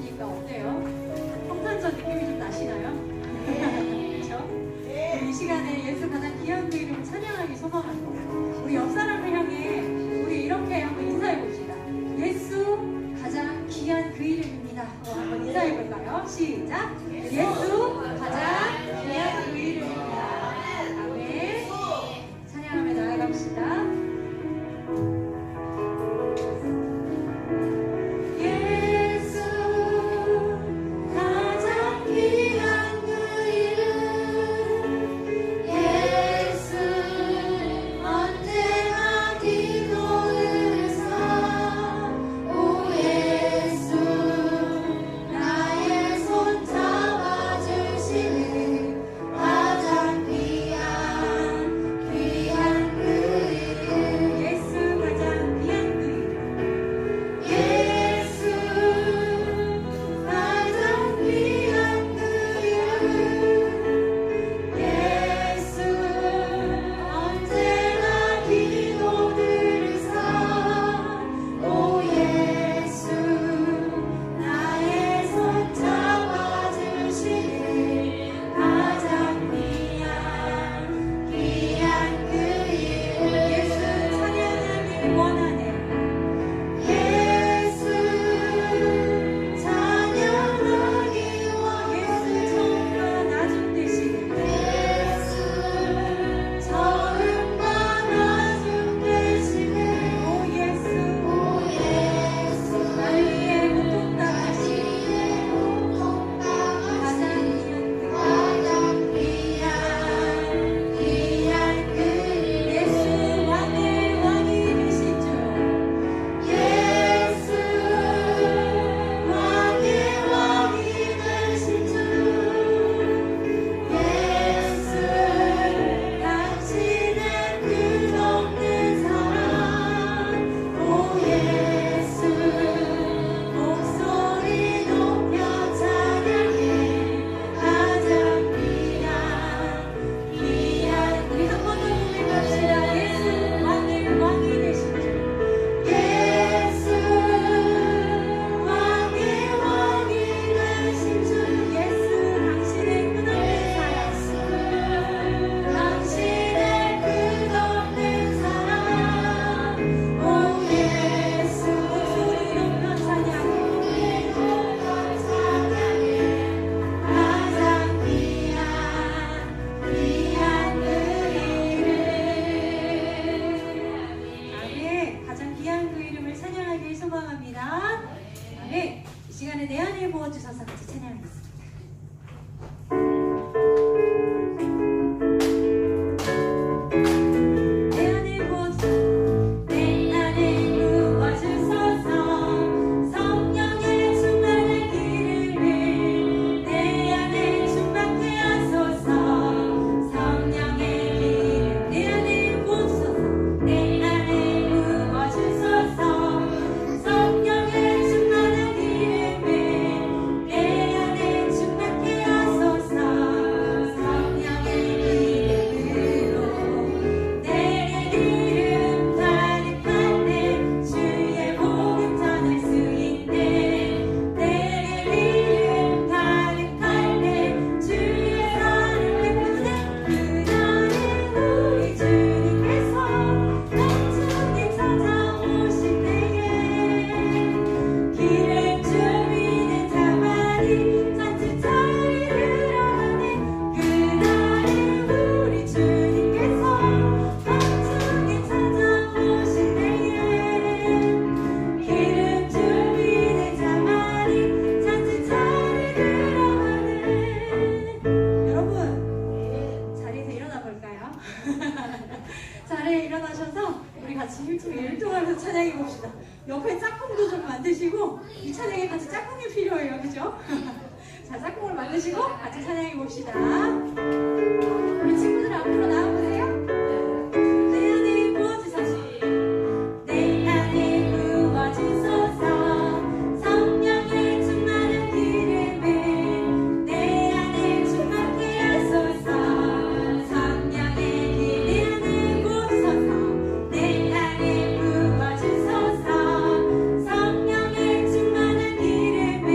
계시니까 어때요? 성탄절 느낌이 좀 나시나요? 그렇죠? 이 시간에 예수 가장 귀한 그 이름을 찬양하기 소망합니다. 우리 옆 사람을 향해 우리 이렇게 한번 인사해 봅시다. 예수 가장 귀한 그 이름입니다. 한번 인사해 볼까요? 시작! 예수 가장 귀한 그 이름입니다. 아멘. 찬양하며 나아갑시다. 자리에 일어나셔서 우리 같이 일동하면서 찬양해 봅시다. 옆에 짝꿍도 좀 만드시고 이 찬양에 같이 짝꿍이 필요해요, 그죠? 자, 짝꿍을 만드시고 같이 찬양해 봅시다. 우리 친구들 앞으로 나와보세요. 내 안에 부어주소서, 내 안에 부어주소서, 성령의 충만한 기름을 내 안에 충만케 하소서. 성령의 기름 내 안에 부어주소서, 내 안에 부어주소서. 성령의 충만한 기름을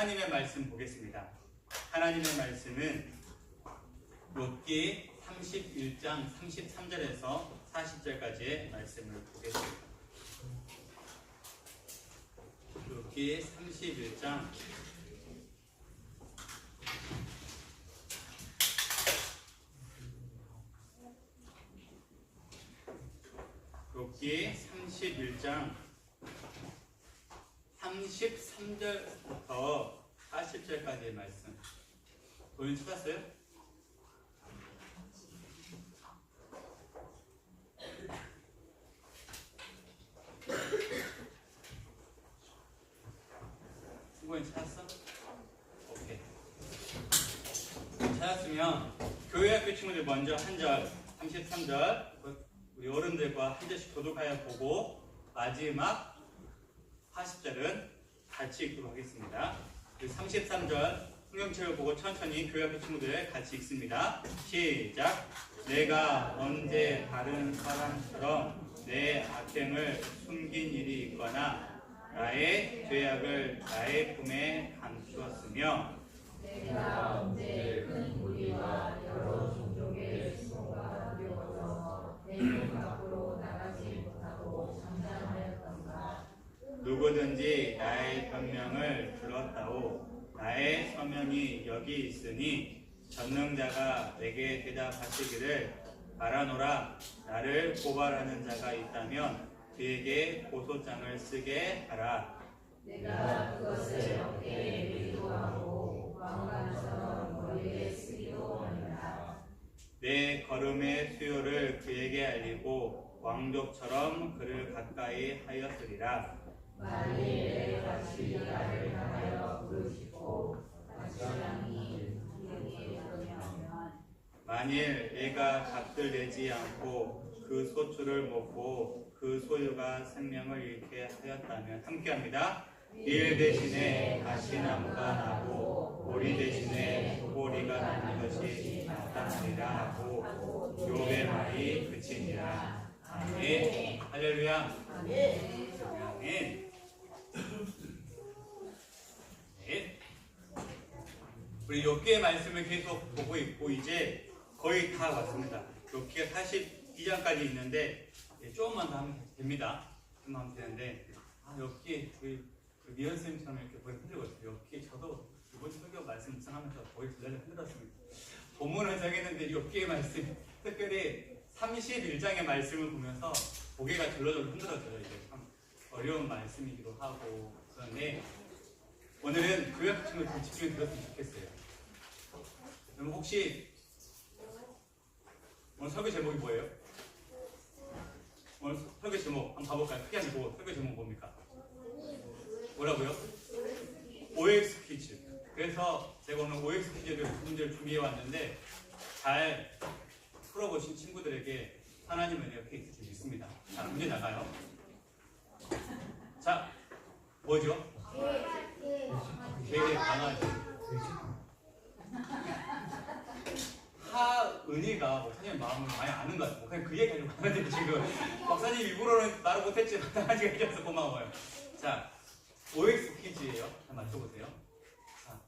하나님의 말씀 보겠습니다. 하나님의 말씀은 욥기 31장 33절에서 40절까지의 말씀을 보겠습니다. 욥기 31장 31장 33절부터 40절까지의 말씀. 본인 찾았어요? 승관이 찾았어? 오케이. 찾았으면 교회학교 친구들 먼저 한 절, 33절 우리 어른들과 한 절씩 교독하여 보고 마지막 40절은 같이 읽도록 하겠습니다. 33절 성경책을 보고 천천히 교회학교 친구들 같이 읽습니다. 시작. 내가 언제 다른 사람처럼 내 악행을 숨긴 일이 있거나 나의 죄악을 나의 품에 감추었으며 내가 언제 큰 무리와 여러 종족의 수고가 두려워서 내 문 밖으로 나가지 못하고 잠잠하였던가. 누구든지 나의 변명을 불렀다오 나의 서명이 여기 있으니 전능자가 내게 대답하시기를 바라노라. 나를 고발하는 자가 있다면 그에게 고소장을 쓰게 하라. 내가 그것을 어깨에 메기도 하고 왕관처럼 머리에 쓰기도 하리라. 내 걸음의 수요를 그에게 알리고 왕족처럼 그를 가까이 하였으리라. 만일 내 같이 나를 향하여 부르시고 가시랑이 그에게 그러면 만일 내가 값을 내지 않고 그 소출을 먹고 그 소유가 생명을 잃게 하였다면 함께합니다. 밀 대신에 가시나무가 나고 보리 대신에 소보리가 나는 것이 나타나리라 하고 욥의 말이 그치니라. 아멘. 할렐루야. 아멘. 네. 우리 욥기의 말씀을 계속 보고 있고 이제 거의 다 왔습니다. 욥기가 42장까지 있는데 조금만 더 하면 됩니다. 조금만 하면 되는데 욥기 우리 미연 선생님처럼 이렇게 머리 흔들거든요. 욥기 저도 이번 설교 말씀 묵상하면서 머리 들려서 흔들었습니다. 본문을 정했는데 욥기의 말씀 특별히 31장의 말씀을 보면서 고개가 절로절로 흔들어져요. 이게 참 어려운 말씀이기도 하고 그런데 오늘은 교회 친구들 좀 집중해 들었으면 좋겠어요. 그럼 혹시 오늘 설교 제목이 뭐예요? 오늘 설교 제목 한번 봐볼까요? 크게 한번 보고 설교 제목 뭡니까? 뭐라고요? OX 퀴즈. 그래서 제가 오늘 OX 퀴즈를 문제를 준비해 왔는데 잘 풀어보신 친구들에게 하나님 은혜가 꽤 있을 줄 믿습니다. 자, 문제 나가요. 자, 뭐죠? 되게 강하지. 하은이가 목사님 마음을 많이 아는 것 같아요. 그냥 그 얘기 하려고 하는데 지금 목사님 일부러는 말을 못했지만 하나님가 해줘서 고마워요. 자, OX 퀴즈예요. 잘 맞춰보세요. 자,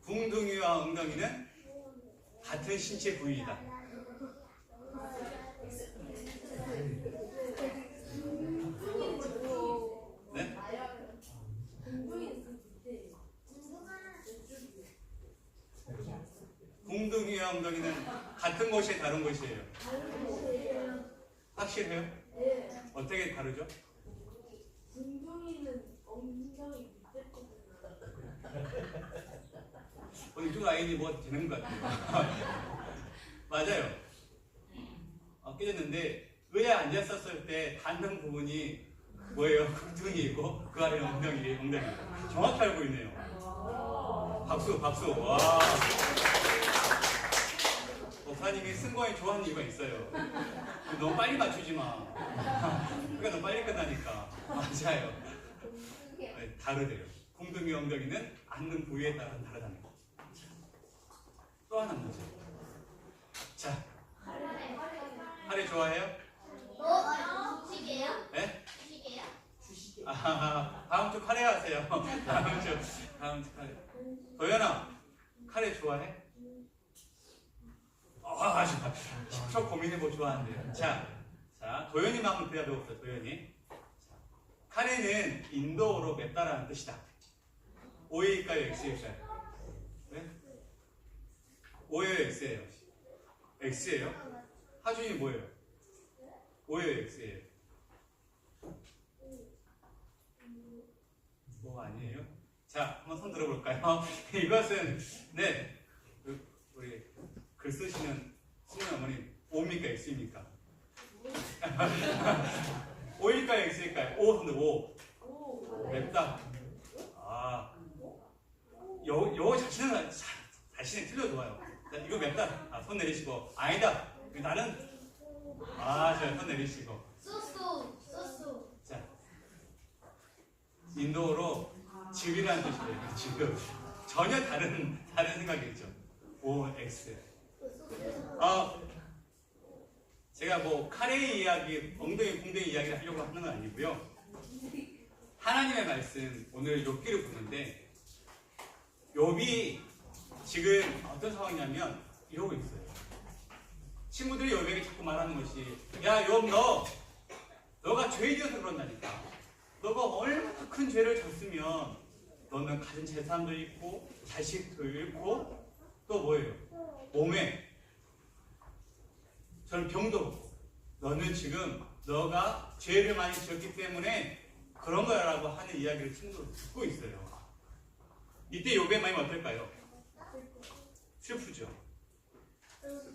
붕둥이와 엉덩이는 같은 신체 부위이다. 네? 붕둥이와 엉덩이는 같은 곳이 다른 곳이에요. 확실해요? 어떻게 다르죠? 붕둥이는 엉덩이 밑에 거구나. 오늘 두 아이들이 뭐 되는 것 같아요. 맞아요. 깨졌는데 의자에 앉았었을 때 닿는 부분이 뭐예요? 붕둥이이고 그 아래는 엉덩이. 정확히 알고 있네요. 박수. 와. 목사님이 승관이 좋아하는 이유가 있어요. 너무 빨리 맞추지 마. 그러니까 너무 빨리 끝나니까. 맞아요. 다르대요. 붕둥이 엉덩이는 앉는 부위에 따라 다르다는 거. 또 하나 문제. 자, 하리 좋아해요? 주식이에요? 네? 주식이에요? 다음 다음 주 카레 하세요. 다음 주 카레. 도연아, 카레 좋아해? 아, 10초 고민해보고 좋아하는데요. 자, 도연이만 한번 대답해봅시다. 도연이. 자, 카레는 인도어로 맵다라는 뜻이다. O일까요? X일까요? 네? O예요? X예요? X예요? 하준이 뭐예요? O예요? X예요? 뭐 아니에요? 자, 한번 손 들어볼까요? 이것은 네, 우리 글 쓰시는 수민 어머님, O입니까 X입니까? O일까요? X일까요? O 손들 O. 맵다. 아, 요 자신은 틀려 좋아요. 자, 이거 맵다. 아, 손 내리시고. 아니다. 나는 손 내리시고. 자, 인도어로 집이라는 뜻이에요. 지금 전혀 다른 생각이겠죠. O X. 제가 뭐 카레 이야기, 엉덩이 이야기를 하려고 하는 건 아니고요. 하나님의 말씀 오늘 욥기를 보는데 욥이 지금 어떤 상황이냐면 이러고 있어요. 친구들이 욥에게 자꾸 말하는 것이 야 욥 너가 죄 지어서 그런다니까. 너가 얼마나 큰 죄를 졌으면 너는 가진 재산도 있고 자식도 있고 또 뭐예요? 몸에 저는 병도 없고 너는 지금 너가 죄를 많이 지었기 때문에 그런 거야라고 하는 이야기를 친구들 듣고 있어요. 이때 욥의 마음이 어떨까요? 슬프죠.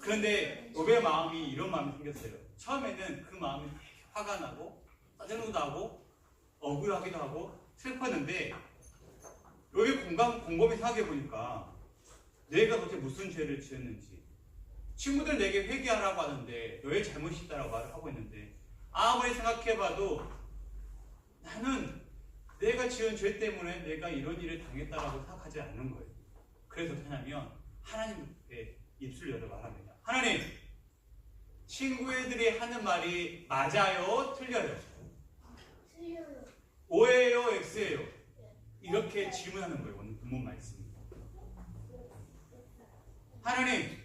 그런데 욥의 마음이 이런 마음이 생겼어요. 처음에는 그 마음이 화가 나고 짜증도 나고 억울하기도 하고 슬펐는데 욥이 곰곰이 생각해 보니까 내가 도대체 무슨 죄를 지었는지 친구들 내게 회개하라고 하는데 너의 잘못이 있다라고 말을 하고 있는데 아무리 생각해봐도 나는 내가 지은 죄 때문에 내가 이런 일을 당했다라고 생각하지 않는 거예요. 그래서 하냐면 하나님께 입술 열어 말합니다. 하나님, 친구 애들이 하는 말이 맞아요? 틀려요? O예요? X예요? 이렇게 질문하는 거예요. 오늘 본문 말씀이. 하나님,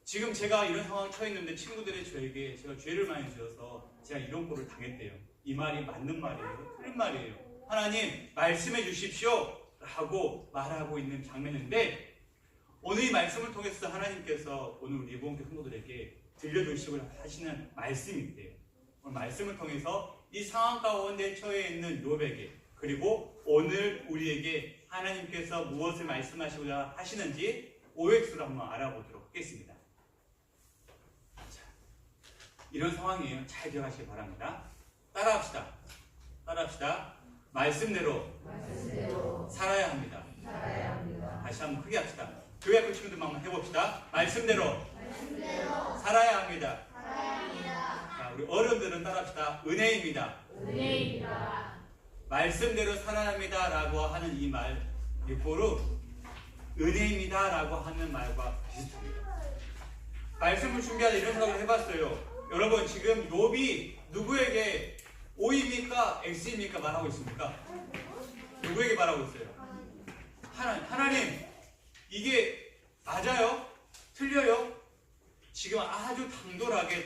지금 제가 이런 상황에 처해 있는데 친구들이 저에게 제가 죄를 많이 지어서 제가 이런 꼴을 당했대요. 이 말이 맞는 말이에요? 틀린 말이에요? 하나님, 말씀해 주십시오! 라고 말하고 있는 장면인데 오늘 이 말씀을 통해서 하나님께서 오늘 우리 예봉교 성도들에게 들려주시고 하시는 말씀이 있대요. 오늘 말씀을 통해서 이 상황 가운데 처해 있는 욥에게 그리고 오늘 우리에게 하나님께서 무엇을 말씀하시고자 하시는지 OX로 한번 알아보도록 하겠습니다. 자, 이런 상황이에요. 잘 기억하시기 바랍니다. 따라합시다. 말씀대로 살아야 합니다. 다시 한번 크게 합시다. 교회 학교 친구들만 한번 해봅시다. 말씀대로 살아야 합니다. 자, 우리 어른들은 따라합시다. 은혜입니다. 말씀대로 살아야 합니다 라고 하는 이 말, 이거로 은혜입니다 라고 하는 말과 비슷합니다. 말씀을 준비하다 이런 생각을 해봤어요. 여러분, 지금 욥이 누구에게 O입니까? X입니까? 말하고 있습니까? 누구에게 말하고 있어요? 하나님, 이게 맞아요? 틀려요? 지금 아주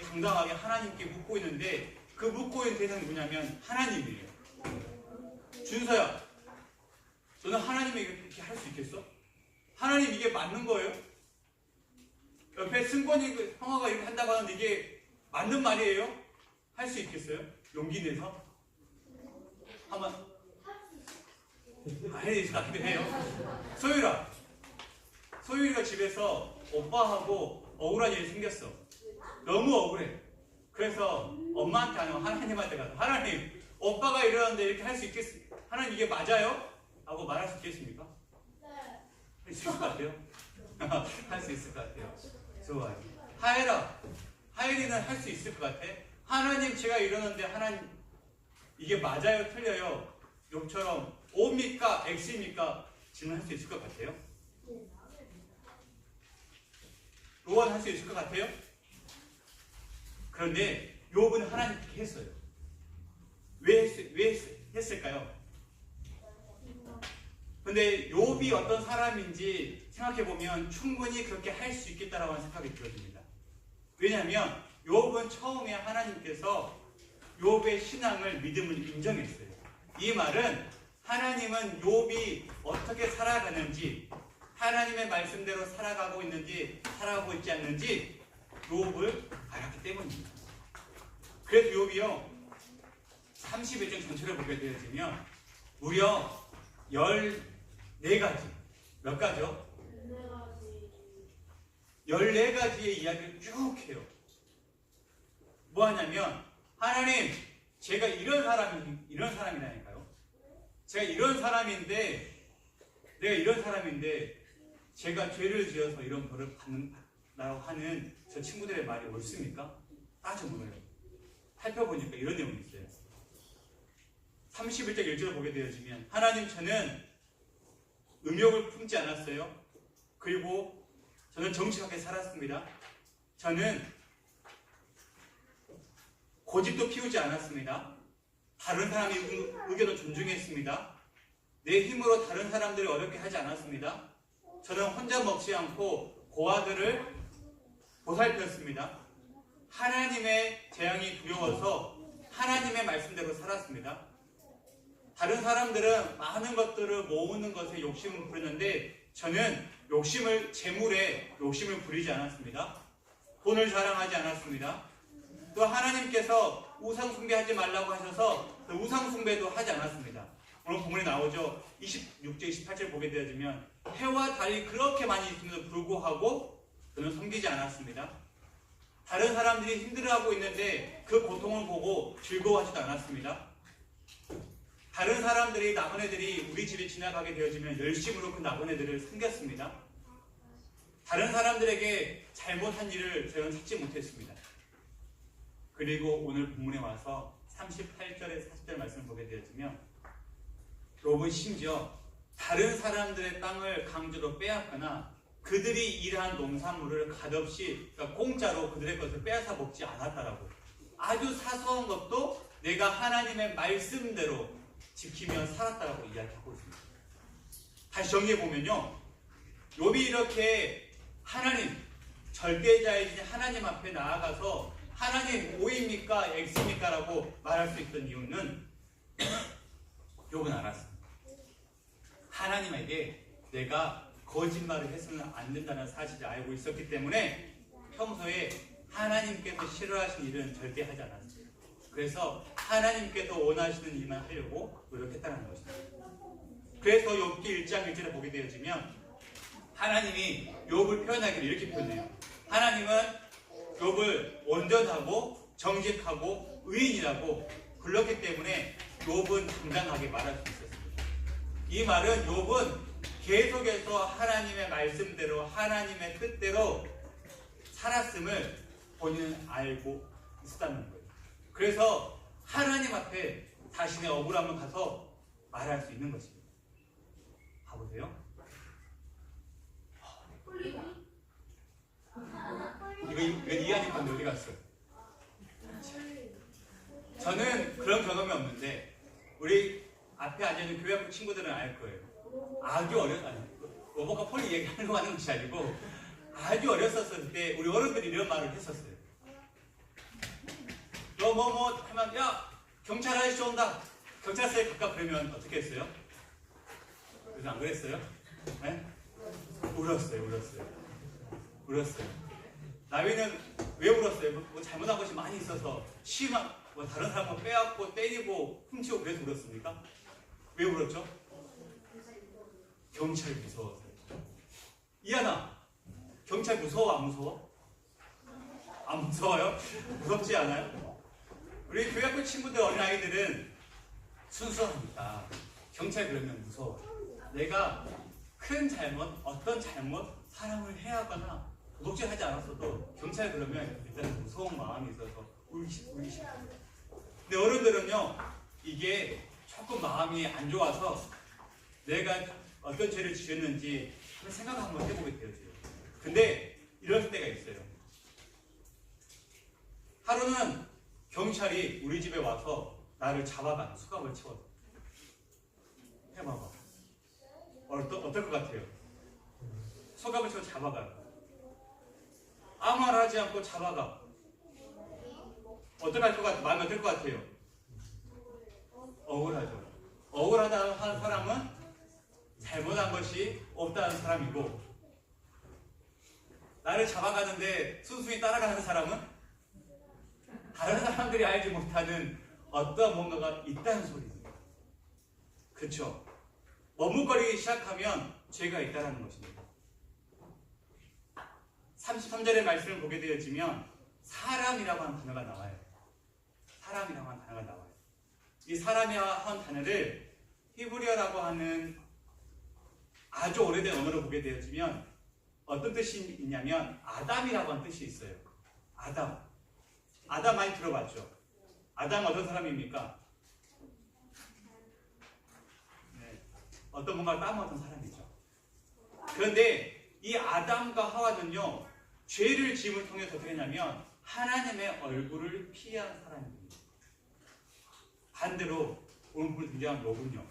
당당하게 하나님께 묻고 있는데 그 묻고 있는 대상이 누구냐면 하나님이에요. 준서야, 너는 하나님에게 이렇게 할 수 있겠어? 하나님, 이게 맞는 거예요? 옆에 승권이 형아가 이렇게 한다고 하는데 이게 맞는 말이에요? 할 수 있겠어요? 용기 내서? 한번 해야 것 같기도 해요. 소율이가 집에서 오빠하고 억울한 일이 생겼어. 너무 억울해. 그래서 엄마한테 아니면 하나님한테 가서 하나님, 오빠가 이러는데 이렇게 할 수 있겠습니까? 하나님, 이게 맞아요? 하고 말할 수 있겠습니까? 할 수 있을 것 같아요? 할 수 있을 것 같아요. 좋아요. 하엘이는 할 수 있을 것 같아? 하나님, 제가 이러는데 하나님, 이게 맞아요? 틀려요? 욥처럼 O입니까? X입니까? 질문할 수 있을 것 같아요? 로아는 할 수 있을 것 같아요? 그런데 욥은 하나님께 했어요. 왜 했을까요? 근데 욥이 어떤 사람인지 생각해보면 충분히 그렇게 할 수 있겠다라고 하는 생각이 들어집니다. 왜냐하면 욥은 처음에 하나님께서 욥의 신앙을, 믿음을 인정했어요. 이 말은 하나님은 욥이 어떻게 살아가는지, 하나님의 말씀대로 살아가고 있는지 살아가고 있지 않는지 욥을 알았기 때문입니다. 그래서 욥이요 31장 전체를 보게 되어지면 무려 14가지, 몇 가지요? 14가지의 이야기를 쭉 해요. 뭐 하냐면, 하나님, 제가 이런 사람이라니까요. 제가 이런 사람인데, 내가 이런 사람인데, 제가 죄를 지어서 이런 벌을 받는다고 하는 저 친구들의 말이 옳습니까? 따져 물어요. 살펴보니까 이런 내용이 있어요. 31장 1절을 보게 되어지면, 하나님, 저는 음욕을 품지 않았어요. 그리고 저는 정직하게 살았습니다. 저는 고집도 피우지 않았습니다. 다른 사람의 의견을 존중했습니다. 내 힘으로 다른 사람들을 어렵게 하지 않았습니다. 저는 혼자 먹지 않고 고아들을 보살폈습니다. 하나님의 재앙이 두려워서 하나님의 말씀대로 살았습니다. 다른 사람들은 많은 것들을 모으는 것에 욕심을 부리는데 저는 재물에 욕심을 부리지 않았습니다. 돈을 자랑하지 않았습니다. 또 하나님께서 우상 숭배하지 말라고 하셔서 그 우상 숭배도 하지 않았습니다. 오늘 본문에 나오죠. 26절 28절 보게 되어지면 해와 달이 그렇게 많이 있음에도 불구하고 저는 섬기지 않았습니다. 다른 사람들이 힘들어하고 있는데 그 고통을 보고 즐거워하지도 않았습니다. 다른 사람들이, 나그네들이 우리 집에 지나가게 되어지면 열심으로 그 나그네들을 섬겼습니다. 다른 사람들에게 잘못한 일을 저는 찾지 못했습니다. 그리고 오늘 본문에 와서 38절에 40절 말씀을 보게 되어지면 욥은 심지어 다른 사람들의 땅을 강제로 빼앗거나 그들이 일한 농산물을 값없이, 그러니까 공짜로 그들의 것을 빼앗아 먹지 않았다라고, 아주 사소한 것도 내가 하나님의 말씀대로 지키며 살았다라고 이야기하고 있습니다. 다시 정리해보면요, 욥이 이렇게 하나님, 절대자이신 하나님 앞에 나아가서 하나님 O입니까 X입니까 라고 말할 수 있던 이유는 욥은 알았습니다. 하나님에게 내가 거짓말을 해서는 안 된다는 사실을 알고 있었기 때문에 평소에 하나님께서 싫어하시는 일은 절대 하지 않았습니다. 그래서 하나님께서 원하시는 일만 하려고 노력했다는 것입니다. 그래서 욥기 1장 1절에 보게 되어지면 하나님이 욥을 표현하기를 이렇게 표현해요. 하나님은 욥을 온전하고 정직하고 의인이라고 불렀기 때문에 욥은 당당하게 말할 수 있었습니다. 이 말은 욥은 계속해서 하나님의 말씀대로 하나님의 뜻대로 살았음을 본인은 알고 있었다는 거예요. 그래서 하나님 앞에 자신의 억울함을 가서 말할 수 있는 것입니다. 봐보세요. 이거 이해하는 건데 어디 갔어요? 저는 그런 경험이 없는데 우리 앞에 앉아있는 교회학교 친구들은 알 거예요. 아주 로버가 폴리 얘기하는 거 하는 것이 아니고 아주 어렸었을 때 우리 어른들이 이런 말을 했었어요. 너 하면 야 경찰 아저씨 온다. 경찰서에 가까 그러면 어떻게 했어요? 그래서 안 그랬어요? 네? 울었어요. 나위는 왜 울었어요? 뭐 잘못한 것이 많이 있어서 심한 다른 사람을 빼앗고 때리고 훔치고 그래서 울었습니까? 왜 울었죠? 경찰 무서워서요. 이하나, 경찰 무서워 안 무서워? 안 무서워요? 무섭지 않아요? 우리 교회학교 친구들 어린아이들은 순수하니까 경찰 그러면 무서워. 내가 큰 잘못, 어떤 잘못, 사람을 해하거나 도둑질하지 않았어도 경찰 그러면 일단 무서운 마음이 있어서 울기 시작합니다. 근데 어른들은요, 이게 조금 마음이 안 좋아서 내가 어떤 죄를 지었는지 생각을 한번 해보게 되어져요. 근데 이럴 때가 있어요. 하루는 경찰이 우리 집에 와서 나를 잡아가는 수갑을 채웠어. 해봐봐. 어떨 것 같아요? 소감을 쳐 잡아가. 아무 말 하지 않고 잡아가. 어떨 것 같아요? 마음이 어떨 것 같아요? 억울하죠. 억울하다는 사람은 잘못한 것이 없다는 사람이고, 나를 잡아가는데 순순히 따라가는 사람은 다른 사람들이 알지 못하는 어떤 뭔가가 있다는 소리입니다. 그렇죠? 머뭇거리기 시작하면 죄가 있다는 것입니다. 33절의 말씀을 보게 되어지면 사람이라고 하는 단어가 나와요. 사람이라고 하는 단어가 나와요. 이 사람이라고 하는 단어를 히브리어라고 하는 아주 오래된 언어로 보게 되어지면 어떤 뜻이 있냐면 아담이라고 하는 뜻이 있어요. 아담. 아담 많이 들어봤죠? 아담 어떤 사람입니까? 네. 어떤 뭔가를 따먹었던 사람이죠. 그런데 이 아담과 하와는요, 죄를 지음을 통해서 어떻게 했냐면 하나님의 얼굴을 피한 사람입니다. 반대로 오늘 등장한 욥은요,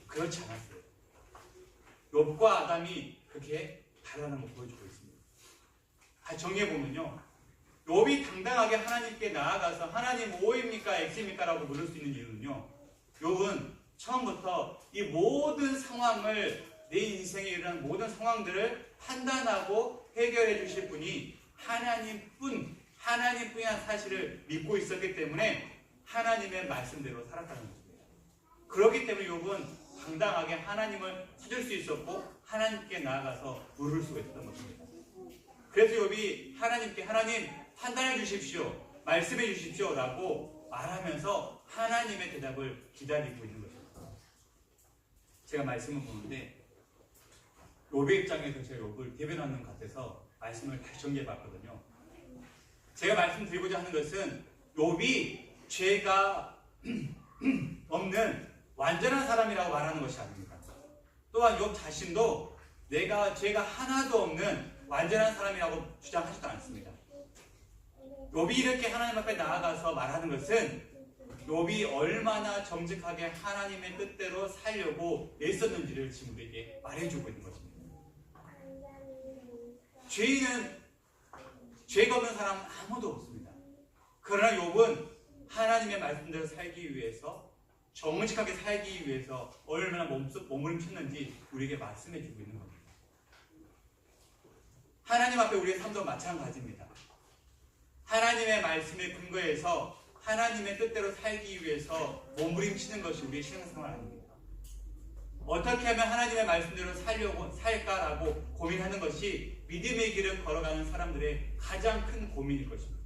그렇지 않았어요. 욥과 아담이 그렇게 다르다는 걸 보여주고 있습니다. 정리해보면요, 욥이 당당하게 하나님께 나아가서 하나님 O입니까 X입니까? 라고 물을 수 있는 이유는요, 욥은 처음부터 이 모든 상황을, 내 인생에 일어난 모든 상황들을 판단하고 해결해 주실 분이 하나님뿐이라는 사실을 믿고 있었기 때문에 하나님의 말씀대로 살았다는 것입니다. 그렇기 때문에 욥은 당당하게 하나님을 찾을 수 있었고 하나님께 나아가서 물을 수가 있었던 것입니다. 그래서 욥이 하나님께 하나님 판단해 주십시오, 말씀해 주십시오 라고 말하면서 하나님의 대답을 기다리고 있는 것입니다. 제가 말씀을 보는데 욥의 입장에서 제가 욥을 대변하는 것 같아서 말씀을 다시 정리해 봤거든요. 제가 말씀드리고자 하는 것은 욥이 죄가 없는 완전한 사람이라고 말하는 것이 아닙니다. 또한 욥 자신도 내가 죄가 하나도 없는 완전한 사람이라고 주장하지도 않습니다. 욥이 이렇게 하나님 앞에 나아가서 말하는 것은 욥이 얼마나 정직하게 하나님의 뜻대로 살려고 애썼는지를 지금 우리에게 말해주고 있는 것입니다. 죄가 없는 사람은 아무도 없습니다. 그러나 욥은 하나님의 말씀대로 살기 위해서, 정직하게 살기 위해서 얼마나 몸부림쳤는지 우리에게 말씀해주고 있는 겁니다. 하나님 앞에 우리의 삶도 마찬가지입니다. 하나님의 말씀에 근거해서 하나님의 뜻대로 살기 위해서 몸부림치는 것이 우리의 신앙생활 아닙니다. 어떻게 하면 하나님의 말씀대로 살까라고 고민하는 것이 믿음의 길을 걸어가는 사람들의 가장 큰 고민일 것입니다.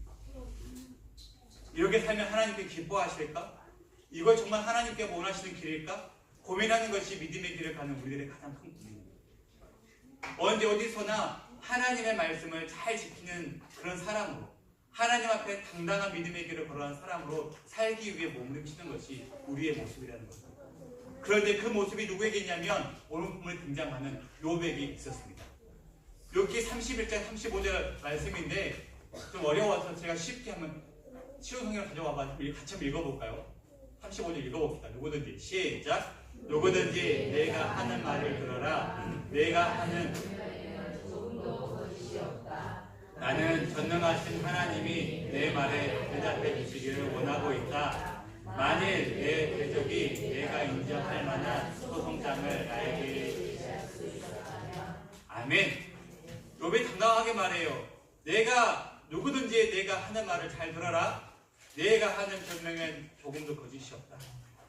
이렇게 살면 하나님께 기뻐하실까? 이걸 정말 하나님께 원하시는 길일까? 고민하는 것이 믿음의 길을 가는 우리들의 가장 큰 고민입니다. 언제 어디서나 하나님의 말씀을 잘 지키는 그런 사람으로, 하나님 앞에 당당한 믿음의 길을 걸어가는 사람으로 살기 위해 몸부림치는 것이 우리의 모습이라는 것입니다. 그런데 그 모습이 누구에게 있냐면 오늘 본문에 등장하는 욥에게 있었습니다. 욥기 31장 35절 말씀인데 좀 어려워서 제가 쉽게 한번 쉬운 성경을 가져와봐 같이 한번 읽어볼까요? 35절 읽어봅시다. 누구든지 시작. 누구든지 내가 하는 말을 들어라. 내가 하는 나는 전능하신 하나님이 내 말에 대답해 주시기를 원하고 있다. 만일 내 대적이 내가 인정할 만한 소송장을 나에게 제시할 수 있었다면 아멘. 욥이 당당하게 말해요. 누구든지 내가 하는 말을 잘 들어라. 내가 하는 변명엔 조금도 거짓이 없다.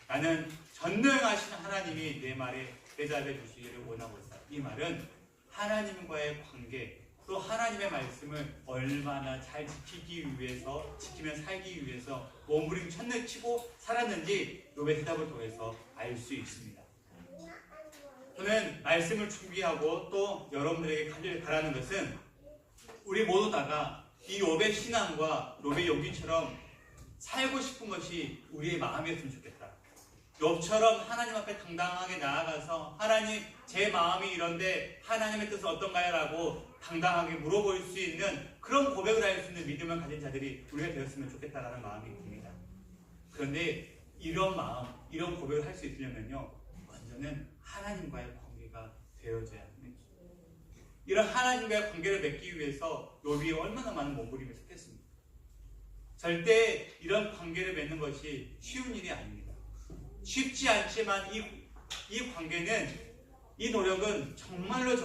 나는 전능하신 하나님이 내 말에 대답해 주시기를 원하고 있다. 이 말은 하나님과의 관계, 또 하나님의 말씀을 얼마나 잘 지키면 살기 위해서 몸부림치고 살았는지 욥의 대답을 통해서 알 수 있습니다. 저는 말씀을 준비하고 또 여러분들에게 간절히 바라는 것은 우리 모두 다가 이 욥의 신앙과 욥의 용기처럼 살고 싶은 것이 우리의 마음이었으면 좋겠다. 욥처럼 하나님 앞에 당당하게 나아가서 하나님 제 마음이 이런데 하나님의 뜻은 어떤가요? 라고 당당하게 물어볼 수 있는 그런 고백을 할 수 있는 믿음을 가진 자들이 우리가 되었으면 좋겠다라는 마음이 듭니다. 그런데 이런 마음, 이런 고백을 할 수 있으려면요, 먼저는 하나님과의 관계가 되어져야 합니다. 이런 하나님과의 관계를 맺기 위해서 욥이 얼마나 많은 몸부림을 했겠습니까? 절대 이런 관계를 맺는 것이 쉬운 일이 아닙니다. 쉽지 않지만 이 관계는, 이 노력은 정말로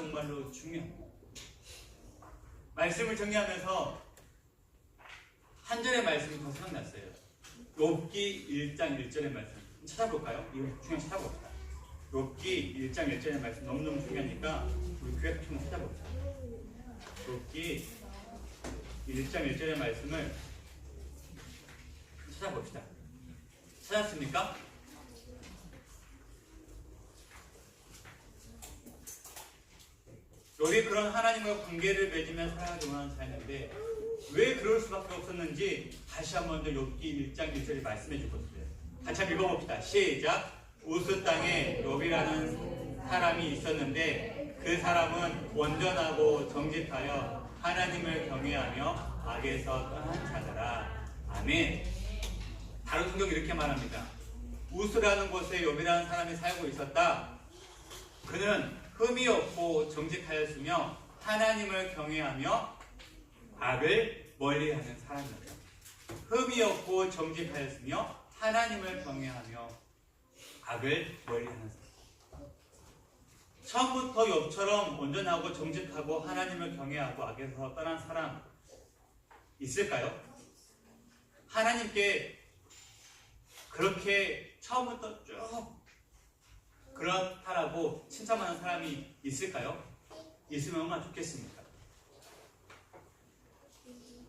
중요합니다. 말씀을 정리하면서 한 절의 말씀이 더 생각났어요. 욥기 1장 1절의 말씀 찾아볼까요? 이거 중요한 찾아봅시다. 욥기 1장 1절의 말씀 너무너무 중요하니까 우리 교회 한번 찾아봅시다. 욥기 1장 1절의 말씀을 찾아봅시다. 찾았습니까? 욥이 그런 하나님과 관계를 맺으며 살아가기 원하는 자였는데 왜 그럴 수밖에 없었는지 다시 한번 더 욥기 1장 1절에 말씀해 주거든요. 같이 한번 읽어봅시다. 시작. 우스 땅에 욥이라는 사람이 있었는데 그 사람은 온전하고 정직하여 하나님을 경외하며 악에서 떠난 자더라. 아멘. 다른 성경이 이렇게 말합니다. 우스라는 곳에 욥이라는 사람이 살고 있었다. 그는 흠이 없고 정직하였으며 하나님을 경외하며 악을 멀리하는 사람이었다. 흠이 없고 정직하였으며 하나님을 경외하며 악을 멀리하는 사람. 처음부터 욥처럼 온전하고 정직하고 하나님을 경외하고 악에서 떠난 사람 있을까요? 하나님께 그렇게 처음부터 쭉 그렇다라고 칭찬하는 사람이 있을까요? 있으면 얼마나 좋겠습니까?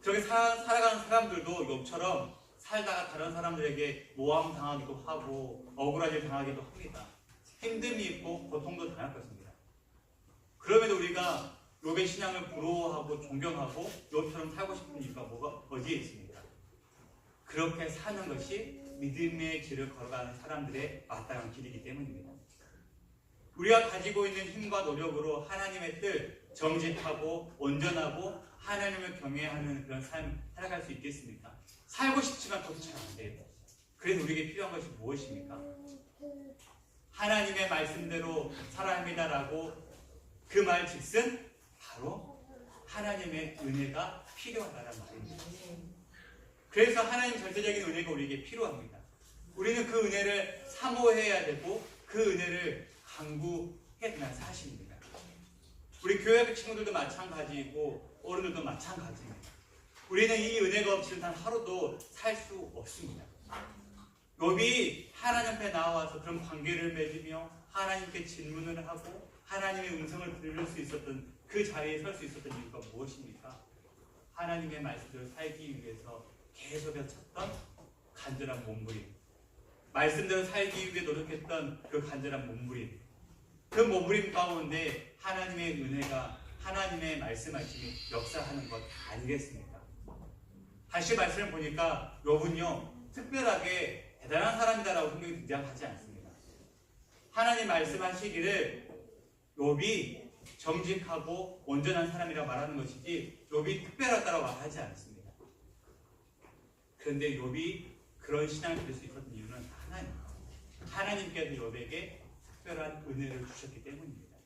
그렇게 살아가는 사람들도 욥처럼 살다가 다른 사람들에게 모함 당하기도 하고 억울한 일 당하기도 합니다. 힘듦이 있고 고통도 당할 것입니다. 그럼에도 우리가 욥의 신앙을 부러워하고 존경하고 욥처럼 살고 싶은 이유가 어디에 있습니까? 그렇게 사는 것이 믿음의 길을 걸어가는 사람들의 마땅한 길이기 때문입니다. 우리가 가지고 있는 힘과 노력으로 하나님의 뜻, 정직하고 온전하고 하나님을 경외하는 그런 삶 살아갈 수 있겠습니까? 살고 싶지만 그것도 잘 안 돼요. 그래서 우리에게 필요한 것이 무엇입니까? 하나님의 말씀대로 살아야 합니다라고 그 말 즉슨 바로 하나님의 은혜가 필요하다는 말입니다. 그래서 하나님 절대적인 은혜가 우리에게 필요합니다. 우리는 그 은혜를 사모해야 되고 그 은혜를 강구해야 되는 사실입니다. 우리 교회 친구들도 마찬가지이고 어른들도 마찬가지입니다. 우리는 이 은혜가 없이는 단 하루도 살 수 없습니다. 욥이 하나님 앞에 나와서 그런 관계를 맺으며 하나님께 질문을 하고 하나님의 음성을 들을 수 있었던 그 자리에 설 수 있었던 이유가 무엇입니까? 하나님의 말씀대로 살기 위해서 계속해서 찾던 간절한 몸부림, 말씀대로 살기 위해 노력했던 그 간절한 몸부림, 그 몸부림 가운데 하나님의 은혜가, 하나님의 말씀하심이 역사하는 것 아니겠습니까? 다시 말씀을 보니까 욥은요 특별하게 대단한 사람이다라고 성경이 등장하지 않습니다. 하나님 말씀하시기를 욥이 정직하고 온전한 사람이라 말하는 것이지 욥이 특별하다라고 말하지 않습니다. 그런데 욥이 그런 신앙을 가질 수 있었던 이유는 하나님께서 욥에게 특별한 은혜를 주셨기 때문입니다.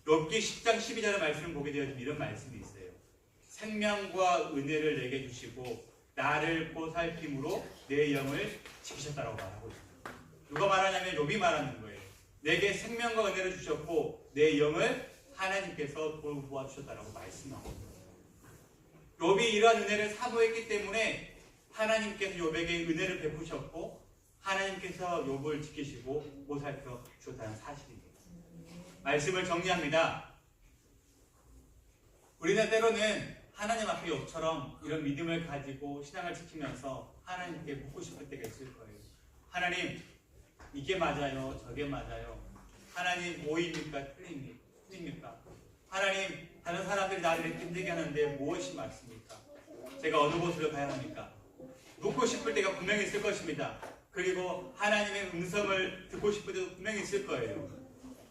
욥기 10장 12절의 말씀을 보게 되어지면 이런 말씀이 있어요. 생명과 은혜를 내게 주시고 나를 보살핌으로 내 영을 지키셨다라고 말하고 있습니다. 누가 말하냐면 욥이 말하는 거예요. 내게 생명과 은혜를 주셨고 내 영을 하나님께서 돌보아 주셨다라고 말씀하고 있습니다. 욥이 이러한 은혜를 사모했기 때문에 하나님께서 욥에게 은혜를 베푸셨고 하나님께서 욥을 지키시고 보살펴 주셨다는 사실입니다. 말씀을 정리합니다. 우리는 때로는 하나님 앞에 욥처럼 이런 믿음을 가지고 신앙을 지키면서 하나님께 묻고 싶을 때가 있을 거예요. 하나님, 이게 맞아요? 저게 맞아요? 하나님, 뭐입니까? 틀립니까? 하나님, 다른 사람들이 나를 힘들게 하는데 무엇이 맞습니까? 제가 어느 곳으로 가야 합니까? 묻고 싶을 때가 분명히 있을 것입니다. 그리고 하나님의 음성을 듣고 싶을 때도 분명히 있을 거예요.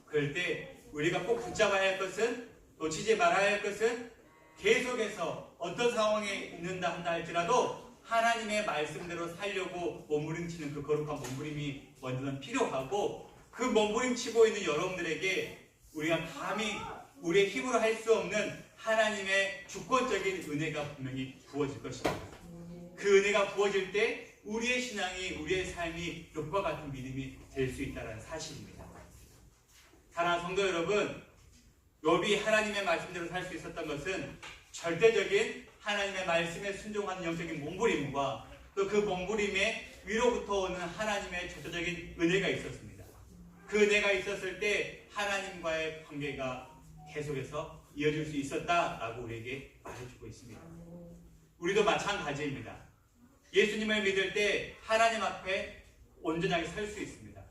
그럴 때 우리가 꼭 붙잡아야 할 것은, 놓치지 말아야 할 것은 계속해서 어떤 상황에 있는다 한다 할지라도 하나님의 말씀대로 살려고 몸부림치는 그 거룩한 몸부림이 먼저는 필요하고 그 몸부림치고 있는 여러분들에게 우리가 감히 우리의 힘으로 할 수 없는 하나님의 주권적인 은혜가 분명히 부어질 것입니다. 그 은혜가 부어질 때 우리의 신앙이, 우리의 삶이 욥과 같은 믿음이 될 수 있다는 사실입니다. 사랑하는 성도 여러분, 욥이 하나님의 말씀대로 살 수 있었던 것은 절대적인 하나님의 말씀에 순종하는 영적인 몸부림과 또 그 몸부림에 위로부터 오는 하나님의 절대적인 은혜가 있었습니다. 그 은혜가 있었을 때 하나님과의 관계가 계속해서 이어질 수 있었다라고 우리에게 말해주고 있습니다. 우리도 마찬가지입니다. 예수님을 믿을 때 하나님 앞에 온전하게 설 수 있습니다.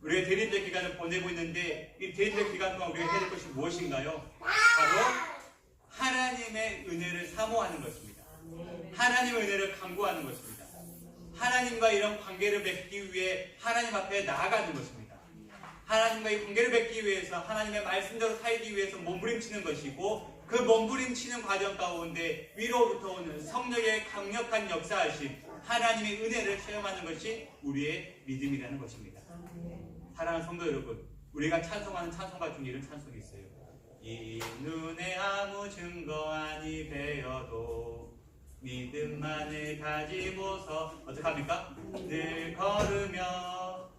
우리가 대림절 기간을 보내고 있는데 이 대림절 기간 동안 우리가 해야 될 것이 무엇인가요? 바로 하나님의 은혜를 사모하는 것입니다. 하나님의 은혜를 간구하는 것입니다. 하나님과 이런 관계를 맺기 위해 하나님 앞에 나아가는 것입니다. 하나님과 이 관계를 맺기 위해서 하나님의 말씀대로 살기 위해서 몸부림치는 것이고 그 몸부림치는 과정 가운데 위로부터 오는 성령의 강력한 역사하심 하나님의 은혜를 체험하는 것이 우리의 믿음이라는 것입니다. 사랑하는 성도 여러분, 우리가 찬송하는 찬송가 중에 이런 찬송이 있어요. 이 눈에 아무 증거 아니 배어도 믿음만을 가지고서 어떡합니까? 늘 걸으며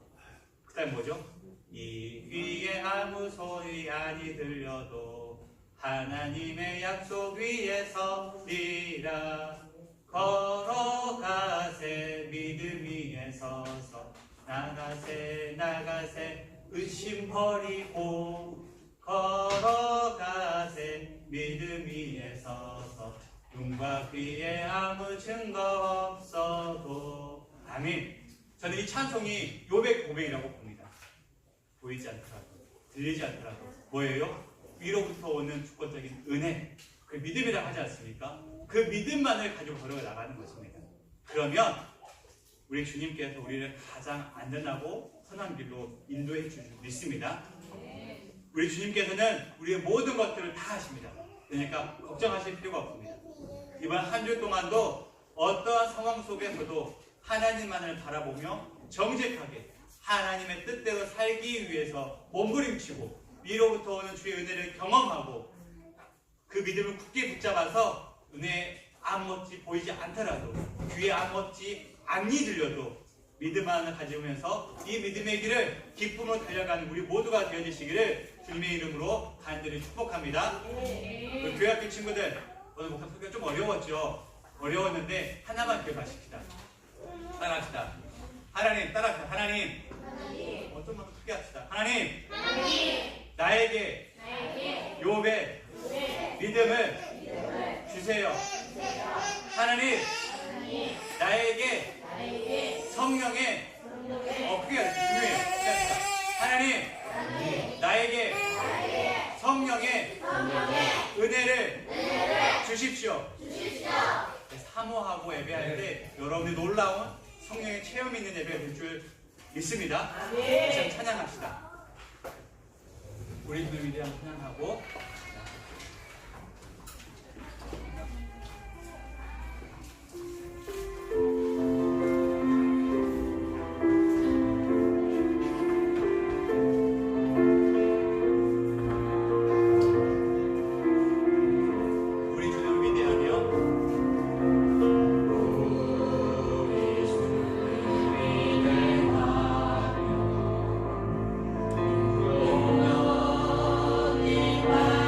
그 다음 뭐죠? 이 귀에 아무 소리 아니 들려도 하나님의 약속 위에 서리라. 걸어가세 믿음 위에 서서 나가세 의심 버리고 걸어가세 믿음 위에 서서 눈과 귀에 아무 증거 없어도. 아멘. 저는 이 찬송이 욥의 고백이라고 봅니다. 보이지 않더라도 들리지 않더라도 뭐예요? 위로부터 오는 주권적인 은혜, 그 믿음이라고 하지 않습니까? 그 믿음만을 가지고 걸어 나가는 것입니다. 그러면 우리 주님께서 우리를 가장 안전하고 선한 길로 인도해 주실 수 믿습니다. 우리 주님께서는 우리의 모든 것들을 다 하십니다. 그러니까 걱정하실 필요가 없습니다. 이번 한 주 동안도 어떠한 상황 속에서도 하나님만을 바라보며 정직하게 하나님의 뜻대로 살기 위해서 몸부림치고 위로부터 오는 주의 은혜를 경험하고 그 믿음을 굳게 붙잡아서 눈에 아무것이 보이지 않더라도 귀에 아무것이 안이 들려도 믿음 하나 가지면서 이 믿음의 길을 기쁨으로 달려가는 우리 모두가 되어주시기를 주님의 이름으로 간절히 축복합니다. 그 교회 학교 친구들, 오늘 목사 소개가 좀 어려웠죠? 어려웠는데 하나만 기억하십시다. 따라합시다. 하나님, 따라합시다. 하나님. 좀만 크게 합시다. 하나님. 나에게 욥의 믿음을 주세요. 하나님. 나에게 성령의 크게 중요해요. 하나님. 나에게 성령의 은혜를 주십시오. 사모하고 예배할 때 여러분이 놀라운 성령의 체험이 있는 예배가 될 줄 믿습니다. 다시 한번 찬양합시다. 우리 주님 위대한 찬양하고 와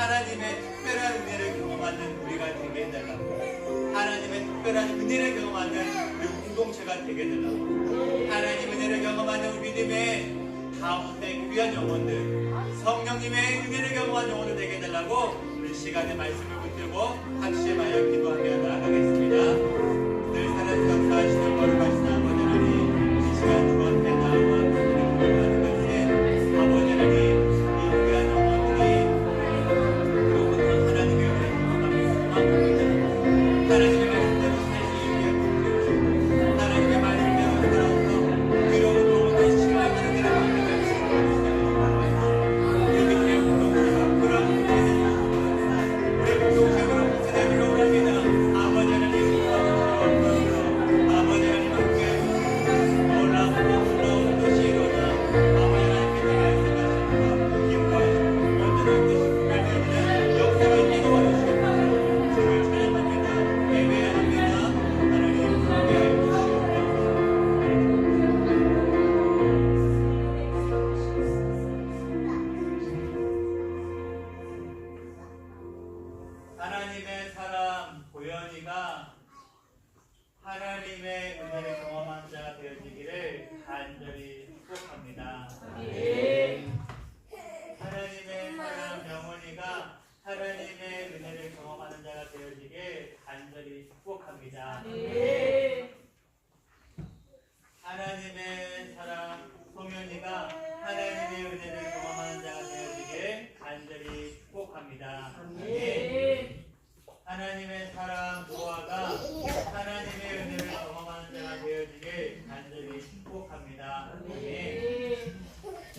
하나님의 특별한 은혜를 경험하는 우리가 되게 해달라고. 하나님의 특별한 은혜를 경험하는 우리 공동체가 되게 해달라고. 하나님 은혜를 경험하는 우리 믿음의 가운데 귀한 영혼들, 성령님의 은혜를 경험하는 영혼들 되게 해달라고 우리 시간에 말씀을 붙들고 합심하여 기도하며 나아가겠습니다. 늘 사랑 역사하시는 거룩하신 아버지 하나님, 이 시간 주 앞에 나와 기도를 하는 것은 아버지 하나님, 이 귀한 영혼들이 그로부터 하나님의 은혜를 경험하며 소망합니다. 하나님의 말씀대로 살기 위해 붙들고 하나님의 말씀대로 살아서 위로부터 오는 시간을 은혜를 받는 우리 믿음의 공동체가 그런 은혜를 우리 공동체로 은혜를 원합니다. 아버지 하나님 아버지 하나님 함께 놀라운 것이 일어나 아버지 하나님께서 말씀하시고 기뻐하시고 온전한 것이 구별되는 역사가 있게 도와주시고 주를 찬양합니다. 예배합니다. 하나님 함께 해주시옵소서. 하나님의 사람 보현이가 하나님의 은혜를 경험한 자가 되어지기를 간절히 축복합니다. 하나님의 사람 영원이가 하나님의 은혜를 경험하는 자가 되어지길 간절히 축복합니다. 하나님의 사랑 소면이가 하나님의 은혜를 경험하는 자가 되어지길 간절히 축복합니다. 하나님의 사랑 노아가 하나님의 은혜를 경험하는 자가 되어지길 간절히 축복합니다.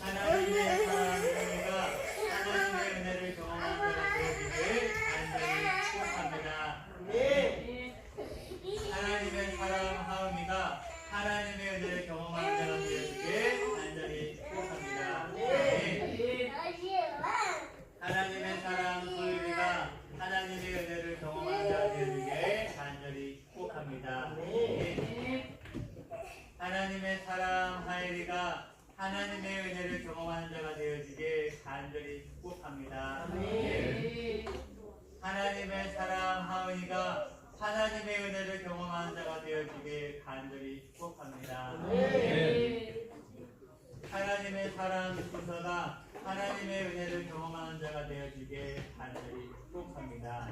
하나님의 사랑 소면이가 하나님의 은혜를 경험하는 자가 되어지길 간절히 축복합니다. 하나님의 사랑 하은이가 하나님의 은혜를 경험하는 자가 되어지길 간절히 축복합니다. 하나님의 사랑 소유리가 하나님의 은혜를 경험하는 자가 되어지길 간절히 축복합니다. 하나님의 사랑 하엘이가 하나님의 은혜를 경험하는 자가 되어지길 간절히 축복합니다. 하나님의 사랑 하은이가 하나님의 은혜를 경험하는 자가 되어지길 간절히 축복합니다. 하나님의 사랑 주서가 하나님의 은혜를 경험하는 자가 되어지길 간절히 축복합니다.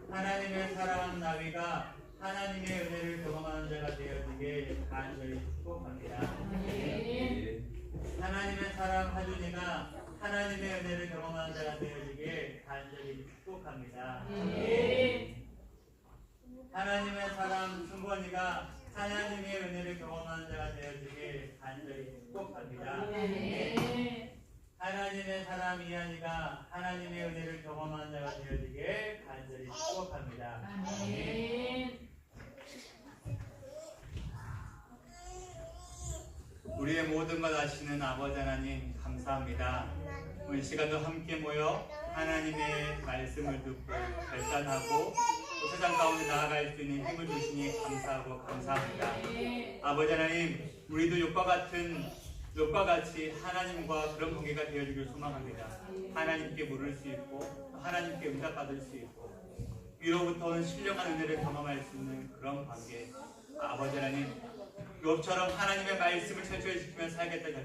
하나님의 사랑 나위가 하나님의 은혜를 경험하는 자가 되어지길 간절히 축복합니다. 하나님의 사랑 하준이가 하나님의 은혜를 경험하는 자가 되어지길 간절히 축복합니다. 하나님의 사랑 승권이가 하나님의 은혜를 경험하는 자가 되어지길 간절히 축복합니다. 하나님의 사랑 이한이가 하나님의 은혜를 경험하는 자가 되어지길 간절히 축복합니다. 우리의 모든 것 아시는 아버지 하나님 감사합니다. 오늘 시간도 함께 모여 하나님의 말씀을 듣고 결단하고 또 세상 가운데 나아갈 수 있는 힘을 주시니 감사하고 감사합니다. 아버지 하나님, 우리도 욕과 같이 하나님과 그런 관계가 되어지길 소망합니다. 하나님께 물을 수 있고 하나님께 응답받을 수 있고 위로부터 오는 신령한 은혜를 경험할 수 있는 그런 관계. 아버지 하나님, 욥처럼 하나님의 말씀을 철저히 지키며 살겠다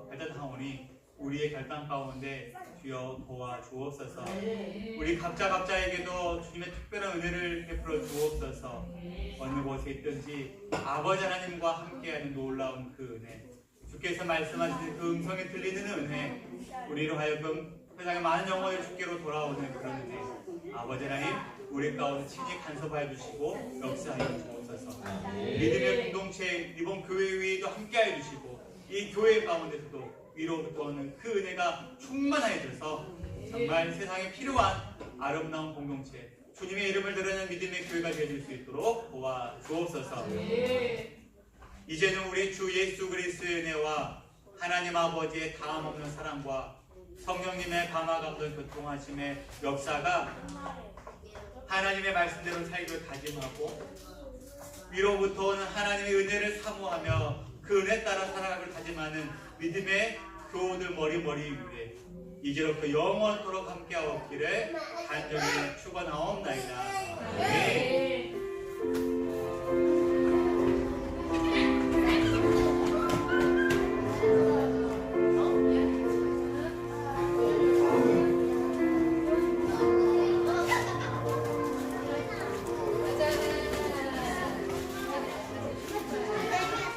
결단하오니 우리의 결단 가운데 주여 도와주옵소서. 우리 각자에게도 주님의 특별한 은혜를 베풀어 주옵소서. 어느 곳에 있든지 아버지 하나님과 함께하는 놀라운 그 은혜, 주께서 말씀하시는 그 음성에 들리는 은혜, 우리로 하여금 세상에 많은 영혼을 주께로 돌아오는 그런 은혜, 아버지 하나님 우리 가운데 친히 간섭하여 주시고 역사하여 주옵소서. 믿음의 공동체 이번 교회 위에도 함께하여 주시고 이 교회 가운데서도 위로부터 오는 그 은혜가 충만해져서 정말 세상에 필요한 아름다운 공동체, 주님의 이름을 드러내는 믿음의 교회가 되어질 수 있도록 도와주옵소서. 이제는 우리 주 예수 그리스도의 은혜와 하나님 아버지의 다함없는 사랑과 성령님의 감화감동 교통하심의 역사가 하나님의 말씀대로 살기를 다짐하고 위로부터 오는 하나님의 은혜를 사모하며 그 은혜 따라 살아가기를 다짐하는 믿음의 교우들 머리 위에 이제로부터 영원토록 함께하옵기를 간절히 축원하옵나이다. 아멘.